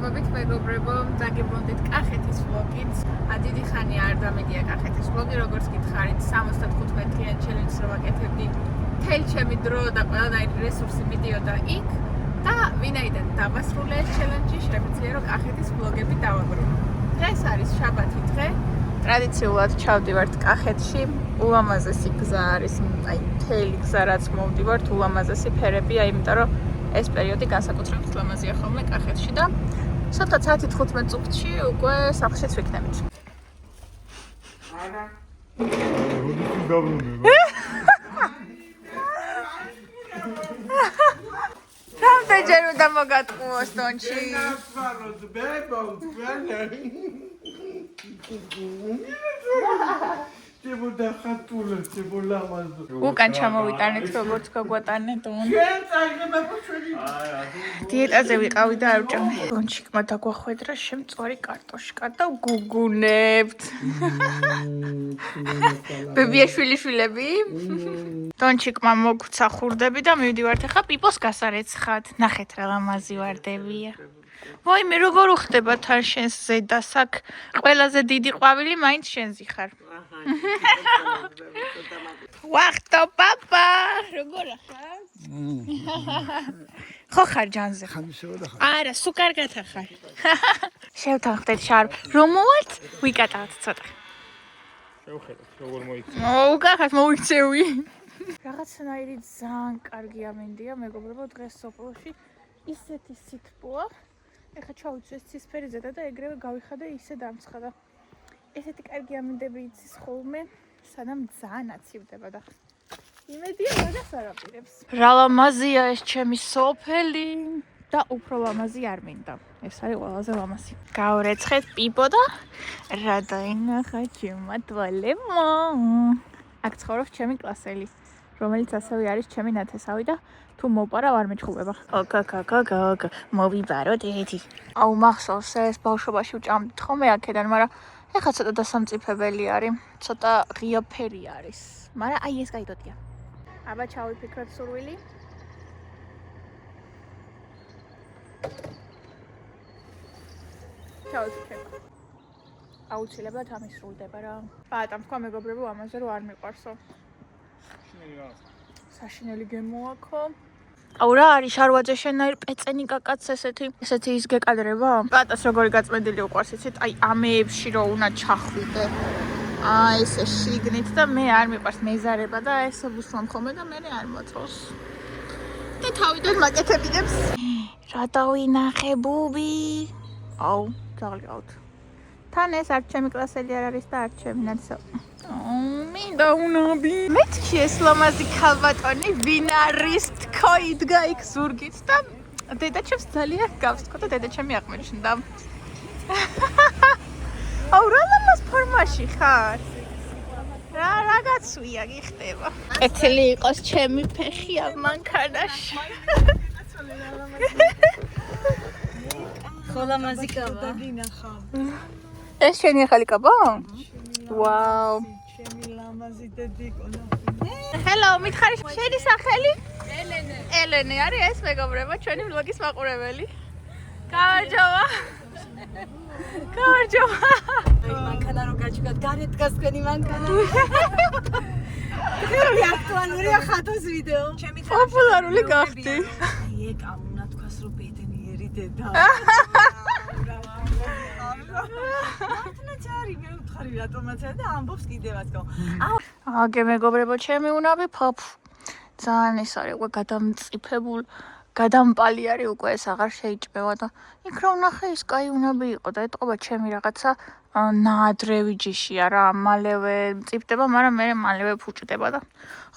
მოგესალმებით მეგობრებო, დაგიბრუნდით კახეთის ვლოგით. დიდი ხანია არ დამედია კახეთის ვლოგი, როგორც გითხარით, 75-იან ჩელენჯს რო ვაკეთებდი. მთელი ჩემი დრო და ყველანაირი რესურსი მიდიოდა იქ და ვინაიდან დავასრულე ეს ჩელენჯი, შემიძლია რომ კახეთის ვლოგები დავაბრუნო. დღეს არის შაბათი დღე. ტრადიციულად ჩავდივართ კახეთში. ულამაზესი გზა არის, აი მთელი გზა რაც მოვდივართ, ულამაზესი ფერებია, იმიტომ რომ ეს პერიოდი განსაკუთრებით ლამაზია ხოლმე კახეთში და ცოტა 10-15 წუთში უკვე სახლშიც ვიქნებით. არა. როდის დაბრუნდება? რამდენჯერ უნდა მოგატყუოს ტონჩი? უკან ჩამოვიტანეთ როგორც გაგვატანეთ დიეტაზე ვიყავი და არ ვჭამე. ტონჩიკმა დაგვახვედრა შემწვარი კარტოშკა და გუგუნებთ. ბებიაშვილიშვილები. ტონჩიკმა მოგცა ხურდები და მივდივართ ახლა პიპოს გასარეცხად. ნახეთ რა ლამაზი ვარდებია. ვაიმე როგორ უხდება თან შენს ზედას აქ ყველაზე დიდი ყვავილი მაინც შენზი ხარ. ვახტო პაპა როგორ ახარ? ხო ხარ ჯანზე? არა, სულ კარგად ახარ. შევთანხმდეთ შარ რომ მოვალთ ვიკატავთ ცოტა. შევხედოთ როგორ მოიქცევი. უკახათ მოიქცევი. რაღაცნაირი ძალიან კარგი ამინდია მეგობრებო დღეს სოფელში ისეთი სითბოა. ეხლა ჩავიცვი ეს ცისფერი ზედა და ეგრევე გავიხადე ისე დამცხადა. ესეთი კარგი ამინდები იცის ხოლმე, სანამ ძალიან აცივდება და იმედია მაგას არ აპირებს. რა ლამაზია ეს ჩემი სოფელი და უფრო ლამაზი არ მინდა. ეს არის ყველაზე ლამაზი. გავრეცხეთ პიპო და რა დაინახა ჩემმა თვალებმა. აქ ცხოვრობს ჩემი კლასელი, რომელიც ასევე არის ჩემი ნათესავი და თუ მოპარავ არ მეჩხუბება. ოკ, მოვიბაროთ ერთი. აუ მახსოვს ეს ბავშვობაში ვჭამდით ხოლმე აქედან, მაგრამ ეხლა ცოტა დასამწიფებელი არის, ცოტა ღია ფერი არის. მაგრამ აი ეს გაიდოდია. აბა ჩავიფიქროთ სურვილი. ჩავიფიქრებ. აუცილებლად ამის სრულდება რა. ბატა თქვა მეგობრებო ამაზე რომ არ მიყვარსო. საშინელი გემოაქო. აუ რა არის შარვაძე შენაირ პეწენი კაკაც ესეთი ის გეკადრება? ბატას როგორი გაწმენდილი უყვარს იცით? აი ამეებში რო უნდა ჩახვიდე. აი ესე შიგნით და მე არ მიყვარს მეზარება და ესე ვუსვამ ხოლმე და მე არ მოწონს. და თავიდან მაკეთებინებს. რა დავინახე ბუბი. აუ, გაღლიყავთ. თან ეს არ ჩემი კლასელი არ არის და არ ჩემი ნაცნობი. მინდა უნაბი. მეთქი ეს ლამაზი ქალბატონი ვინ არის თქო იდგა იქ ზურგით და დედაჩემს ძალიან გავს თქო და დედაჩემი აღმოჩნდა. აუ რა ლამაზ ფორმაში ხარ? რა გაცვია გიხდება? ეთილი იყოს ჩემი ფეხი ამ მანქანაში. ხო ლამაზი კაბა. ეს შენი ახალი კაბა? ვაუ. ჩემი ლამაზი დედიკონა. ჰელო, მითხარი შენი სახელი? ელენე არის ეს მეგობრებო, ჩვენი ვლოგის მაყურებელი. გამარჯობა. აი მანქანა რო გაჩვენოთ, გარეთ დგას თქვენი მანქანა. ეს აქტუალურია ხათოს ვიდეო. პოპულარული გახდი. აი ეგ უნდა თქვას რომ ბედნიერი დედა. აგე მეგობრებო ჩემი უნაბი ფაფ ძალიან ის არის უკვე გადამპალი არის უკვე ეს აღარ შეიჭმევა და იქ რა ვნახე ის კაი უნაბი იყო და ეტყობა ჩემი რაღაცა ნაადრევი ჯიშია რა მალევე მწიფდება მაგრამ მე მალევე ფუჭდება და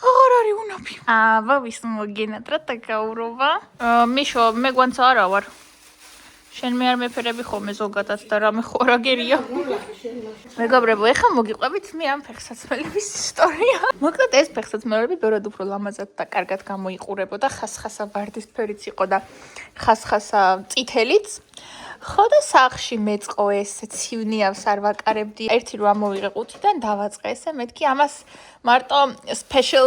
აღარ არის უნაბი. აბა ვის მოგინატრა დაგაურობა. მიშო მე გვანცა არა ვარ. შენ მე არ მეფერები ხოლმე ზოგადად და რამე ხორაგერია. მეგობრებო, ეხლა მოგიყვებით მე ამ ფეხსაცმელების ისტორია. მოკლედ ეს ფეხსაცმელები ბევრად უფრო ლამაზად და კარგად გამოიყურებოდა. ხასხასა ვარდისფერიც იყო და ხასხასა წითელიც. ხო და სახლში მეწყო ეს ცივნიავს არ ვაკარებდი. ერთი რომ ამოვიღე ყუთიდან დავაწყე ესე მეთქი ამას მარტო special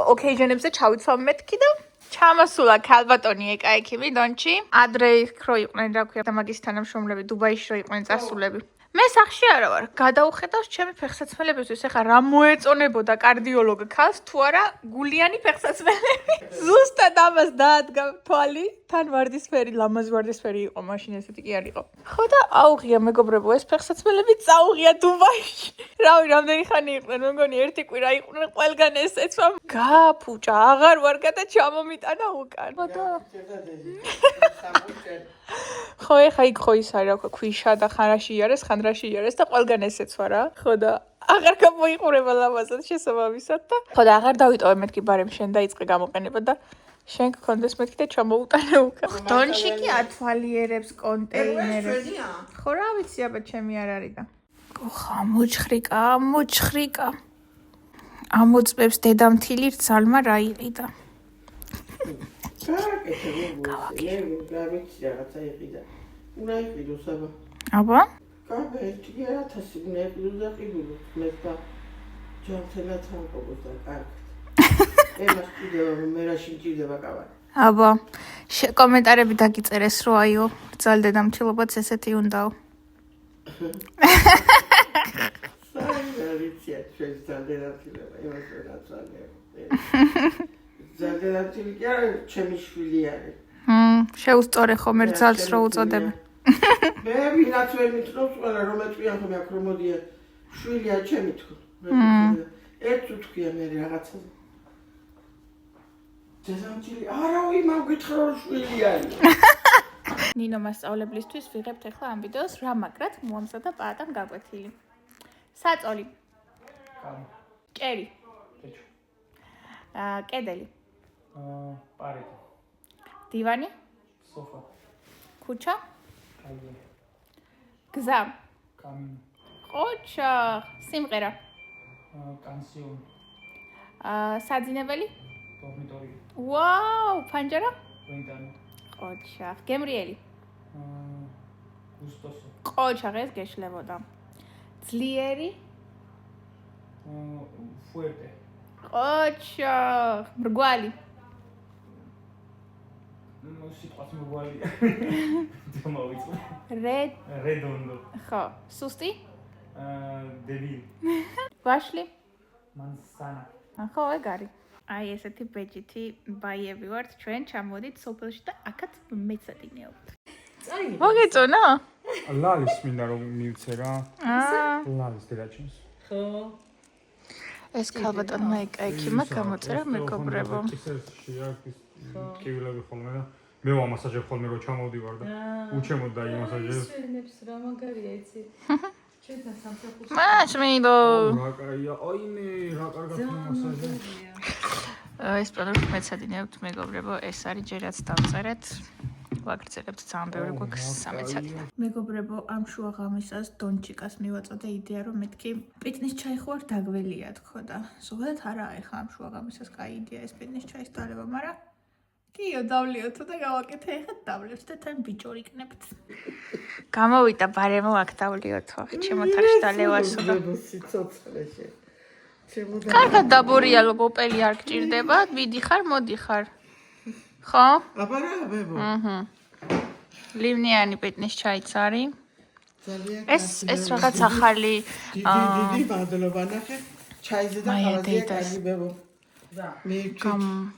occasion-ებზე ჩავიცვალ მეთქი და ჩამოსულა ქალბატონი ეკაიქიმი დონჩი. ადრე რო იყვნენ რა ქვია და მაგის თანამშრომლები დუბაიში რო იყვნენ წასულები. მე სახში არა ვარ. გადავხედავს ჩემი ფეხსაცმელებისთვის. ეხლა რა მოეწონებოდა კარდიოლოგ ქალს თუ არა გულიანი ფეხსაცმელები. ზუსტად ამას დაადგა თვალი. თან ვარდისფერი, ლამაზ ვარდისფერი იყო მაშინ ესეთი კი არ იყო. ხო და აუღია მეგობრებო ეს ფეხსაცმელები წაუღია დუბაიში. რავი, რამდენი ხანი იყვნენ, მე მგონი ერთი კვირა იყვნენ ყველგან ესეცვა. გაფუჭა, აღარ ვარ გადა ჩამომიტანა უკან. ხო და ხო ეხა იქ ხო ის არის რა ქვია ქვიშა და ხანრაში იარეს, ხანრაში იარეს და ყველგან ესეცვა რა. ხო და აღარ გამოიყურება ლამაზად შესაბამისად და ხო და აღარ დავიტოვე მეთქი ბარემ შენ დაიწყე გამოყენება და შენ გქონდეს მეთქი და ჩამოუტანე უკან. დონში კი ათვალიერებს კონტეინერებს. ხო რა ვიცი აბა ჩემი არ არის და. ხა მოჩხრიკა. ამოწმებს დედამთილი რძალმა რა იყიდა. აბა? კაბეთი 1000 უნდა იყიდოს და ყიდულობ. მე და ჯანმრთელად სამყაროს და კარგად. ემას კიდევ მე რა შეჭირდება კაბა. აბა, კომენტარები დაგიწერეს რო აიო, რძალ დედამთილობაც ესეთი უნდაო. საერთოდ ჩვენ დედამთილება იმას რა წალია. დედამთილი კი არა, ჩემი შვილი არის. შეუსწორე ხომ რძალს რო უწოდებ. მე ვინაც ვერ მითხრობს ყველა რომ ეწვიან ხომ აქ რომ მოდია შვილია ჩემი თქო. ერთ უთქვია მე რაღაცაზე. დედამთილი არავი მაგვითხრა რომ შვილი არის. ნინო მასწავლებლისთვის ვიღებთ ახლა ამ ვიდეოს რა მაგრად მოამზადა პაატამ გაკვეთილი. საწოლი. კერი. კედელი. პარეტი. დივანი. სოფა. ქუჩა. კაიე. გზა. კამინო. ყოჩა. სიმღერა. კანსიონი. საძინებელი. დორმიტორი. ვაუ, ფანჯარა. ვენტანი. ყოჩა. გემრიელი. გუსტოსო. ყოჩა ეს გეშლებოდა. ძლიერი. ფუერტე. ყოჩა. მრგვალი. სიტყვას მრგვალი. დამოვიწვა. რედონდო. ხო, სუსტი. დებილი. ვაშლი. მანსანა. ხო, ეგ არის. აი ესეთი ბეჯითი ბაიები ვართ ჩვენ ჩამოდით სოფელში და აქაც მეცადინეობთ. მოგეწონა? ლალის მინდა რომ მივცე რა. ლალის დედაჩემს. ხო. ეს ქალბატონმა ეკაიქიმა გამოწერა მეგობრებო. კივილები ხოლმე და მე ვამასაჟებ ხოლმე რომ ჩამოვდივარ და უჩემოდ და იმასაჟებს. სვენებს რა მაგარია იცი. ჩვენთან სამსახურში. მაშმინდო. რა კაია, აინე, რა კარგად მასაჟი. ეს პროდუქტი მეცადინეობთ მეგობრებო, ეს არის ჯერაც დავწერეთ. ვაგრძელებთ ძალიან ბევრი გვაქვს სამეცადინე. მეგობრებო, ამ შუა ღამისას დონჩიკას მივაწოდე იდეა რომ მეთქი პიტნის ჩაი ხო არ დაგველია თქო და ზოგადად არა ეხა ამ შუა ღამისას კაი იდეა ეს პიტნის ჩაის დალევა, მაგრამ კიო დავლიოთო და გავაკეთე ეხა დავლევთ და თან ბიჭორი იქნებთ. გამოვიდა ბარემო აქ დავლიოთო, ახ ჩემოთახში დალევასო და სიცოცხლეში. კარგად დაბორიალო პოპელი არ გჭირდება, მიდიხარ, მოდიხარ. ხო? აბა რა ბებო. ლიმნიანი პიტნის ჩაიც არის. ძალიან ეს რაღაც ახალი დიდი მადლობა ნახე. ჩაიზე და ხალხზე კარგი ბებო. მე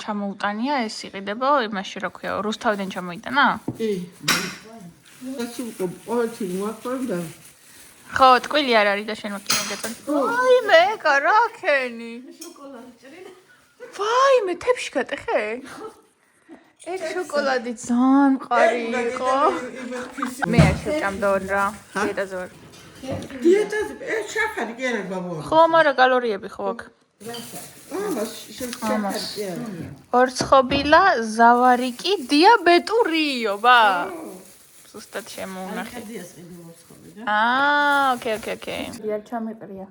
ჩამოუტანია ეს იყიდება იმაში რა ქვია, რუსთავიდან ჩამოიტანა? კი. ეს უკვე ყოველთვის მოაქვს. ხო, ტყვილი არ არის და შენ მოგეწონი. ვაიმე, კარაქენი. შოკოლადი ჭრინა. ვაიმე, თებში გატეხე? ეგ შოკოლადი ძალიან მყარი იყო. მე არ შევჭამდონ რა. დიეტაზე ვარ. დიეტაზე ეს შაქარი კი არა ბაბო. ხო, მაგრამ კალორიები ხო აქვს. ამას შაქარი კი არა. ორცხობილა, ზავარიკი, დიაბეტურიო, ბა. ზუსტად შემოუნახე. ოკეი. იარ ჩამიყრია.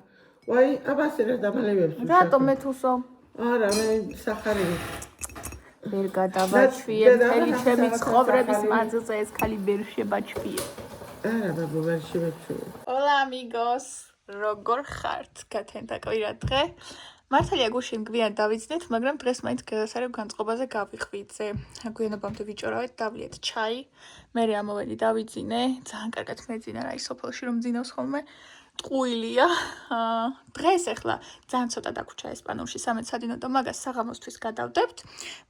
ვაი, აბას რა დამალევებს. რატომ მეთუსო? არა, მე სახარი. ვერ გადავაჩვიე მთელი ჩემი ცხოვრების მანძილზე ეს ხალი ვერ შებაჩვიე. არა, ბაბო, ვერ შევეჩვიე. Hola amigos, როგორ ხართ? გათენდა კვირა დღე. მართალია გუშინ გვიან დავიძინეთ, მაგრამ დღეს მაინც გასარევ განწყობაზე გავიღვიძე. გვიანობამდე ვიჭორავეთ, დავლიეთ ჩაი, მერე ამოვედი დავიძინე, ძალიან კარგად მეძინა რა ის სოფელში რომ ძინავს ხოლმე. ტყუილია. დღეს ახლა ძალიან ცოტა დაგვრჩა ესპანურში 13 სადინო და მაგას საღამოსთვის გადავდებთ.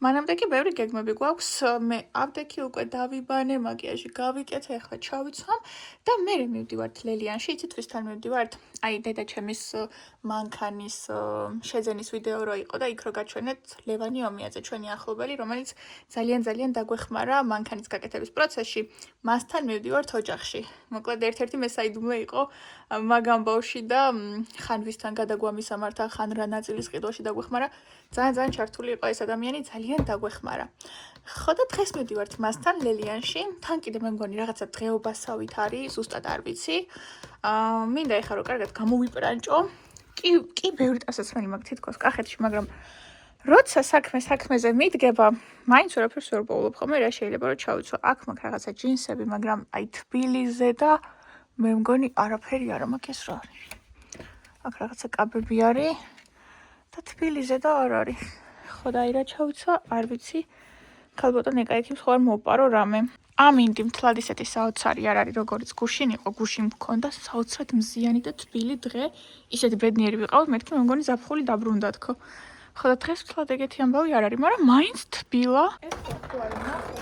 მანამდე კი ბევრი გეგმები გვაქვს. მე აპტეკი უკვე დავიბანე, მაკიაჟი გავიკეთე, ახლა ჩავიცვამ და მერე მივდივართ ლელიანში. იცით ვისთან მივდივართ? აი დედაჩემის მანქანის შეძენის ვიდეო რო იყო და იქ რო გაჩვენეთ ლევანი ომიაძე, ჩვენი ახლობელი, რომელიც ძალიან დაგვეხმარა მანქანის გაკეთების პროცესში. მასთან მივდივართ ოჯახში. მოკლედ ერთ-ერთი მესაიდუმლე იყო მაგ ამბავში და ხან ვისთან გადაგვამისამართა, ხან რა ნაწილის ყიდვაში დაგვეხმარა. ძალიან ჩართული იყო ეს ადამიანი, ძალიან დაგვეხმარა. ხო და დღეს მივდივართ მასთან ლელიანში. თან კიდე მე მგონი რაღაცა დღეობასავით არის, ზუსტად არ ვიცი. მინდა ეხლა რომ კარგად გამოვიპრანჭო. კი ბევრი ტანსაცმელი მაქვს თითქოს კახეთში, მაგრამ როცა საქმეზე მიდგება, მაინც ვერაფერს ვერ ვპოულობ ხოლმე, რა შეიძლება რომ ჩავიცვა. აქ მაქვს რაღაცა ჯინსები, მაგრამ აი თბილიზე და მე მგონი არაფერი არ მაქვს ეს რა არის. აქ რაღაცა კაბები არის და თბილიზე და არ არის. ხო და აი რა ჩავიცვა, არ ვიცი. ქალბატონ ეკაიქიმ სხვა არ მოვპარო რამე. ამინდი მთლად ისეთი საოცარი არ არის, როგორიც გუშინ იყო. გუშინ მქონდა საოცრად მზიანი და თბილი დღე. ისეთი ბედნიერი ვიყავთ, მეთქი მე მგონი ზაფხული დაბრუნდა თქო. ხო და დღეს მთლად ეგეთი ამბავი არ არის, მაგრამ მაინც თბილა. ეს ხო არის, ნახე.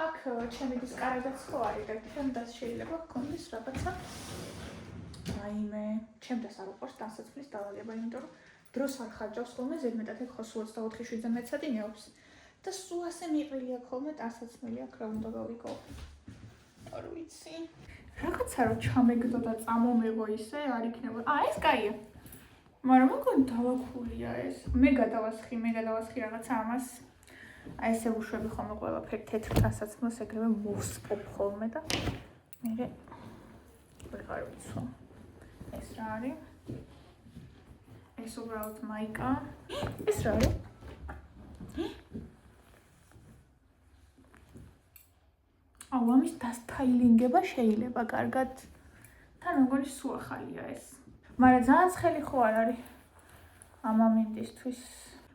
აქ ჩემი დის კარადაც ხო არის და ჩემდაც შეიძლება გქონდეს რაღაცა. რაიმე, ჩემდაც არ უყვარს ტანსაცმლის დავალება, იმიტომ რომ დროს არ ხარჯავს ხოლმე, ზედმეტად ეგ ხო 24-7 მეცადინეობს. და სულ ასე მიყრილი აქვს ხოლმე ტანსაცმელი აქ რა უნდა გავიკო. არ ვიცი. რაღაცა რო ჩამეგდო და წამომეღო ისე არ იქნება. ეს კაია. მაგრამ მგონი დავაქულია ეს. მე გადავასხი რაღაცა ამას. აი ესე უშვები ხოლმე ყველაფერი თეთრ ტანსაცმელს ეგრევე მოვსპობ ხოლმე და მე ვეღარ ვიცი. ეს რა არის? ეს უბრალოდ მაიკა. ეს რა არის? ამის დასტაილინგება შეიძლება კარგად. თან მგონი სულ ახალია ეს. მაგრამ ძალიან ცხელი ხო არ არის ამ ამინდისთვის.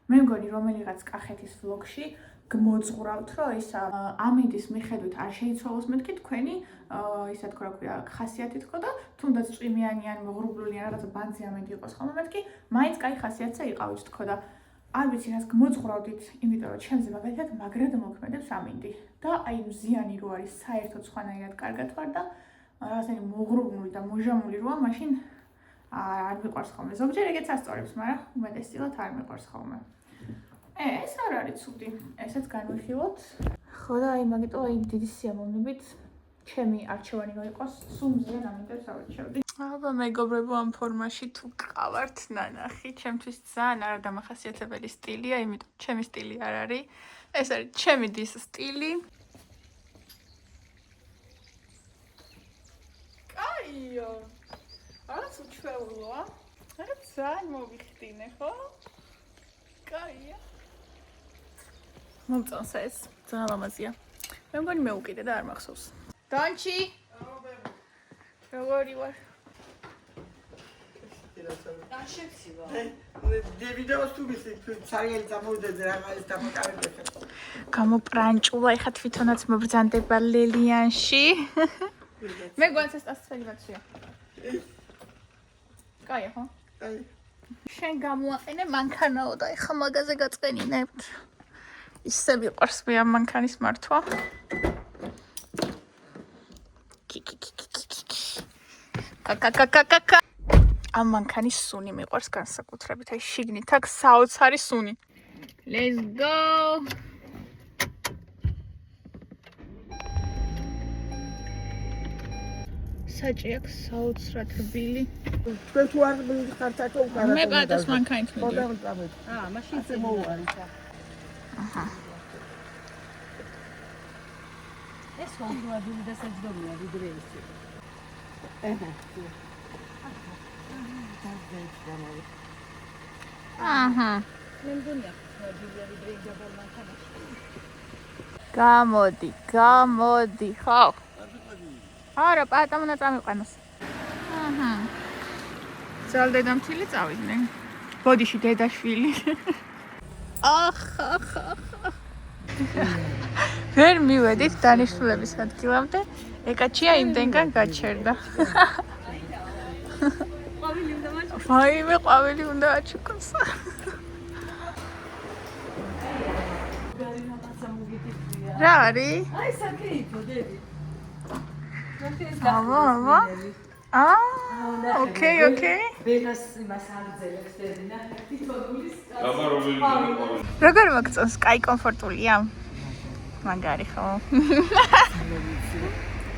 მე მგონი რომელიღაც კახეთის ვლოგში გმოძღვრავთ, რომ ის ამინდის მიხედვით არ შეიცვალოს მეთქი თქვენი ისა თქვა რა ხასიათი თქო და თუნდაც წვიმიანი ან მოღრუბლული ან რაღაცა ბანძი ამინდი იყოს ხოლმე მეთქი, მაინც კაი ხასიათზე იყავით თქო და არ ვიცი რას გმოძღვრავდით, იმიტომ რომ ჩემზე მაგალითად მაგრად მოქმედებს ამინდი და აი მზიანი რო არის საერთოდ სხვანაირად კარგად ვარ და რაღაცა მოღრუბლული და მოჟამული როა, მაშინ არ მიყვარს ხოლმე. ზოგჯერ ეგეც ასწორებს, მაგრამ უმეტესწილად არ მიყვარს ხოლმე. ეს არ არის ცუდი. ესეც განვიხილოთ. ხო და აი მაგიტო აი დიდი სიამოვნებით ჩემი არჩევანი რო იყოს, სულ მზიან ამინდებს ავარჩევდი. აბა მეგობრებო, ამ ფორმაში თუ გყავართ ნანახი, ჩემთვის ძალიან არადამახასიათებელი სტილია, იმიტომ ჩემი სტილი არ არის. ეს არის ჩემი დის სტილი. კაიო. არის უჩვეულოა. რაღაც ძალიან მოვიხდინე, ხო? კაია. მომწონს ეს, ძალიან ლამაზია. მე მგონი მე უკიდე და არ მახსოვს. დონჩი. როგორი ვარ? ვიდეოს თუ ვიცი, ძალიან წამოვიდა რა ის დამოკარებდა. გამოპრანჭულა, ეხა თვითონაც მობრძანდება ლელიანში. მე გვანც ეს ასწრელი ვაცია. კაია ხო? კაი. შენ გამოაყენე მანქანაო და ეხა მაგაზე გაწყენინებთ. ისე მიყვარს მე ამ მანქანის მართვა. კაკაკაკაკაკა. ამ მანქანის სუნი მიყვარს განსაკუთრებით. აი შიგნით აქვს საოცარი სუნი. Let's go. საჭი აქვს საოცრად რბილი. თქვენ თუ არ ხართ აქ უკარა. მე პატას მანქანით მივიდა. მაშინ მოუარი. აჰა. ეს ვარდუადული და საჯდომია ვიდრე ისე. აჰა. აჰა. მე მგონია ვარდუადული ვიდრე ჯაბალ მანქანაში. გამოდი, ხო? არა, პატამონა წამიყვანოს. აჰა. ძალდედამთილი წავიდნენ. ბოდიში დედაშვილი. ახ. ვერ მივედით დანიშნულების ადგილამდე. ეკაჩია იმდენგან გაჩერდა. ვაიმე, ყვავილი უნდა აჩუქოს. რა არის? აი საკეითო დედი. აბა. ოკეი. ვენას იმას აღძელებს დედი და თითოეულის როგორ მოგწონს? კაი კომფორტულია? მაგარი ხო?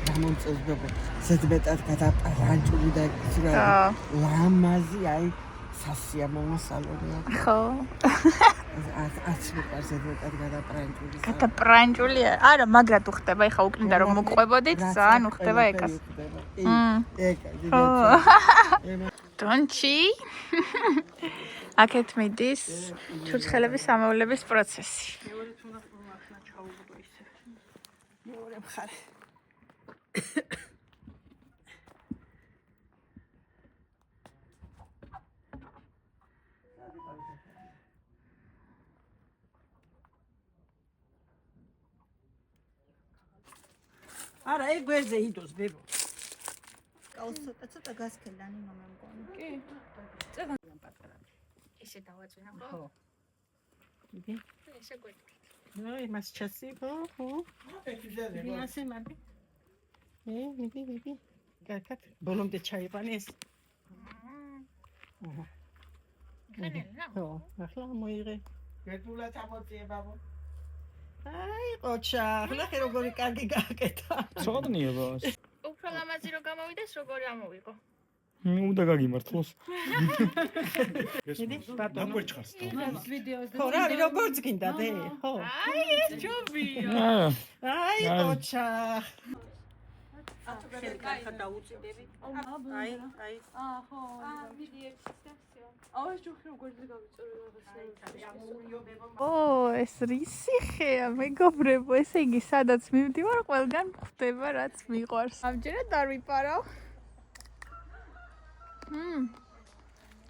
გამომწევდება ზედმეტად გადაპრანჭული და ლამაზი აი სასიამოვნო სალონია. ხო. არც მიყვარს ზედმეტად გადაპრანჭული. გადაპრანჭული? არა, მაგრად უხდება, ეხა უკნიდან რომ მოგყვებოდით, ძალიან უხდება ეკას. დონჩი. აქეთ მიდის ჩურჩხელების ამოვლების პროცესი. მეორე მხარე. არა, ეგ გვერდზე იდოს, ბებო. ცოტა გასქელანი მომემგონი. კი. ესე დავაწვინა ხო? ხო. იგი? ესე გვერდით. ნუ იმას ჩასი, ხო? ასე მაგ. მიდი. კარგად. ბოლომდე ჩაიყვანი ეს. ხო, ახლა მოიღე. გეთულად ამოწიე ბაბო. აი, ყოჩა, ნახე როგორი კარგი გააკეთა. ცოდნია ბას. უფრო ლამაზი რო გამოვიდეს, როგორი ამოვიღო. უნდა გაგიმართლოს. მიდი, ბატონო. დაგვერჩხარს. ვიდეოს ხო, რა, როგორც გინდა დე, ხო. აი, ეს ჯობია. აი, ყოჩა. ხა დაუწიდები. აი. ხო. ვიდეო ექსტენსიო. ეს ჯოხი როგორ გავიწერე რაღაცა. ო, ეს რისი ხეა, მეგობრებო, ესე იგი, სადაც მივდივარ, ყველგან ხვდება, რაც მიყვარს. ამჯერად არ ვიპარავ.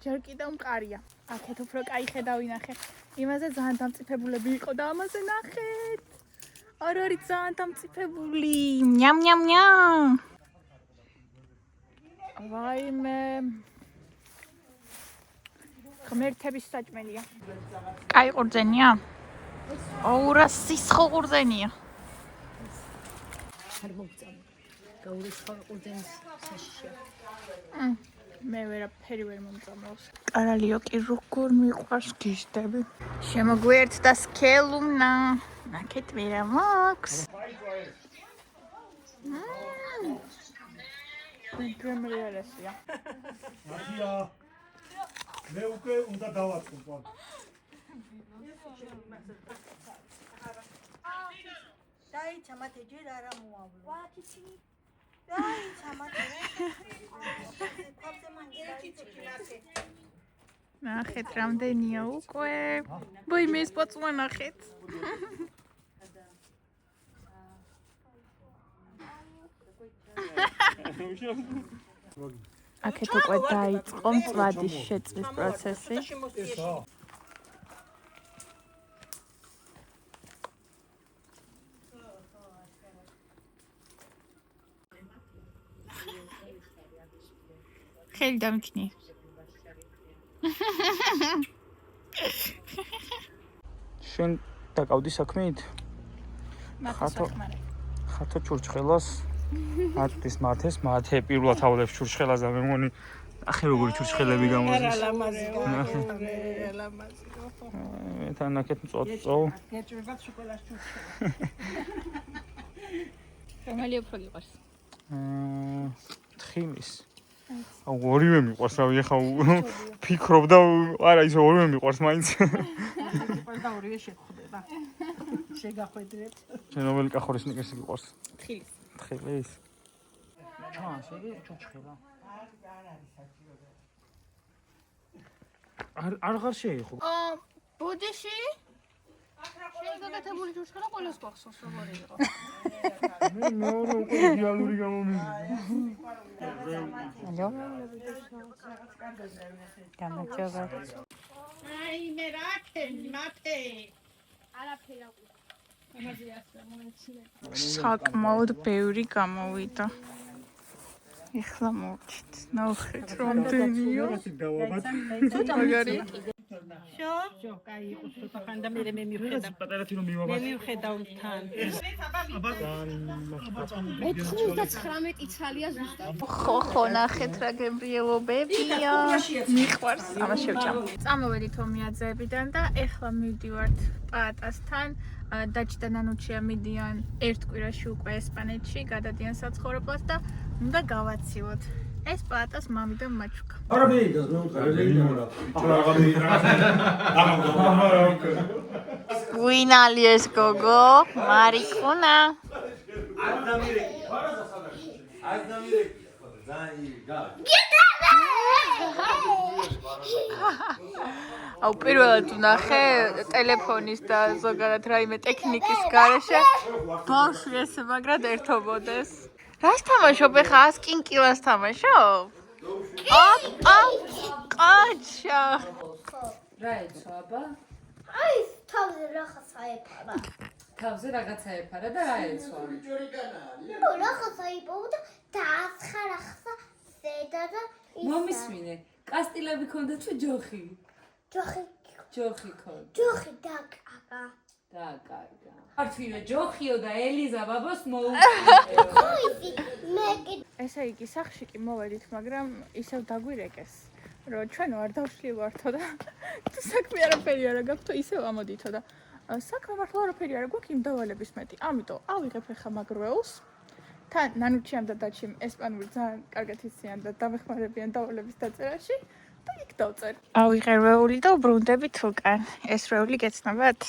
ჯერ კიდევ მყარია. აქეთ უფრო კაი ხედავი ნახე. იმაზე ძალიან დამწიფებულები იყო და ამაზე ნახეთ. არ არის ძალიან დამწიფებული. ნям. ვაიმე. ღმერთების საჭმელია. კაი ყურძენია? 200 ყურძენია. არ მოგწამო. გაურიცხავ ყურძენის საშიშია. მე ვერაფერი ვერ მომწამლავს. კარალიოკი როგორ მიყვარს გიშდები. შემოგვიერთდა სქელუნა. ნახეთ ვერა მაქვს. პრემიერესია. მე უკვე უნდა დავაწყო. დაიცა მათე ჯერ არა მოავლო. ვაკიცი. დაიცა მათე. ნახეთ რამდენია უკვე. ვაიმე ეს პაწუა ნახეთ. აქეთ უკვე დაიწყო მწვადის შეწვის პროცესი. ხელი დამქნი. შენ დაკავდი საქმით? ხათო ჩურჩხელას. აწვის მათე პირველად ავდებს ჩურჩხელას და მე მგონი ახე როგორი ჩურჩხელები გამოზის. ლამაზი. თან ნაკეთ მწოწო. გეჭვება შოკოლადს ჩურჩხელა. რომელი უფრო გიყვარს? თხილის. აუ ორივე მიყვარს, რავი, ახლა ფიქრობ და არა ისე ორივე მიყვარს მაინც. და ორივე შეგხვდება. შეგახვედრეთ. შენ რომელი კახორის ნიკესი გიყვარს? თხილის. თხილის. შეგი ჩურჩხელა. არ შეიღო. ბუდიში? შენ გაკეთებული ჩურჩხელა ყველას გვახსოვს როგორი იყო. მე უკვე იდეალური გამომივიდა. ალო. გამარჯობა. აი მე რაკენი მათე არაფერი საკმაოდ ბევრი გამოვიდა. ეხლა მოვჭით. ნახეთ რამდენია. მაგარი. შო, კაი იყოს ცოტა ხანდა მე მივხედავ. პატარათი რომ მე მივხედავ თან. 99 იცალია ზუსტად. ხო, ნახეთ რა გემრიელობებია. მიყვარს. ამას შევჭამ. წამოვედით ომიაძეებიდან და ეხლა მივდივართ პაატასთან. დაჭდა ნანუჩია მიდიან ერთ კვირაში უკვე ესპანეთში, გადადიან საცხოვრებლად და უნდა გავაცილოთ. ეს პაატას მამიდან მაჩუკა. ვინალი ეს გოგო? მარიკუნა. აუ პირველად ვნახე ტელეფონის და ზოგადად რაიმე ტექნიკის გარეშე ბავშვი ესე მაგრად ერთობოდეს. რას თამაშობ ეხა? ასკინკილას თამაშობ? ყაჩა. რა ეცვა აბა? აი, თავზე რაღაცა ეფარა. თავზე რაღაცა ეფარა და რა ეცვა? რაღაცა იპოვა და დააცხარახსა ზედა და მომისმინე, კასტილები ქონდა თუ ჯოხი? ჯოხი ქონდა. დაკაკა. დაკარგა. არჩივე ჯოხიო და ელიზა ბაბოს ესე იგი სახში კი მოვედით, მაგრამ ისევ დაგვირეკეს, რომ ჩვენ ვარ დავშლივართო და თუ საქმე არაფერი არა გაქვთ, ისევ ამოდითო და საქმე მართლა არაფერი არა გვაქვს იმ დავალების მეტი. ამიტომ ავიღებ ახლა მაგრველს. თან ნანუჩიამ და დაჩიმ ესპანური ძალიან კარგად იციან და დამეხმარებიან დავალების დაწერაში და იქ დავწერ. ავიღე რვეული და უბრუნდებით უკან. ეს რვეული გეცნობათ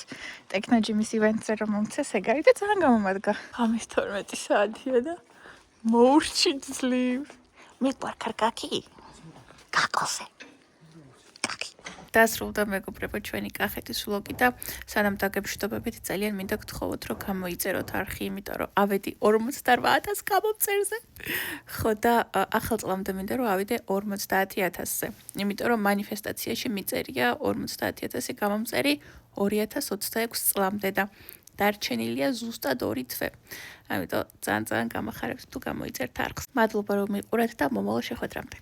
ტექნოჯიმის ივენტზე რომ მომცეს ეგარი და ძალიან გამომადგა. ამის 12 საათია და მოურჩით ძლივ. მიყვარ კარგაკი? კაკოზე. დასრულდა მეგობრებო ჩვენი კახეთის ვლოგი და სანამ დაგებრშტობებით ძალიან მინდა გთხოვოთ რომ გამოიწეროთ არხი, იმიტომ რომ ავედი 48,000 გამომწერზე. ხო და ახალ წლამდე მინდა რომ ავიდე 50,000-ზე. იმიტომ რომ მანიფესტაციაში მიწერია 50,000 გამომწერი 2026 წლამდე და დარჩენილია ზუსტად 2 თვე. ამიტომ ძალიან გამახარებთ თუ გამოიწერთ არხს. მადლობა რომ მიყურეთ და მომავალ შეხვედრამდე.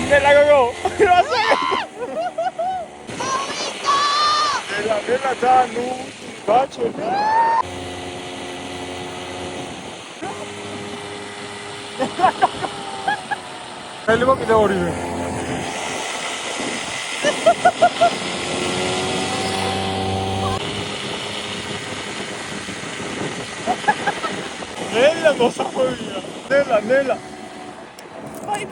Nela gogo. Nela tanu. Bacho. Elmo კიდე ორივე. Nela მოსახვევია. Nela. Ay,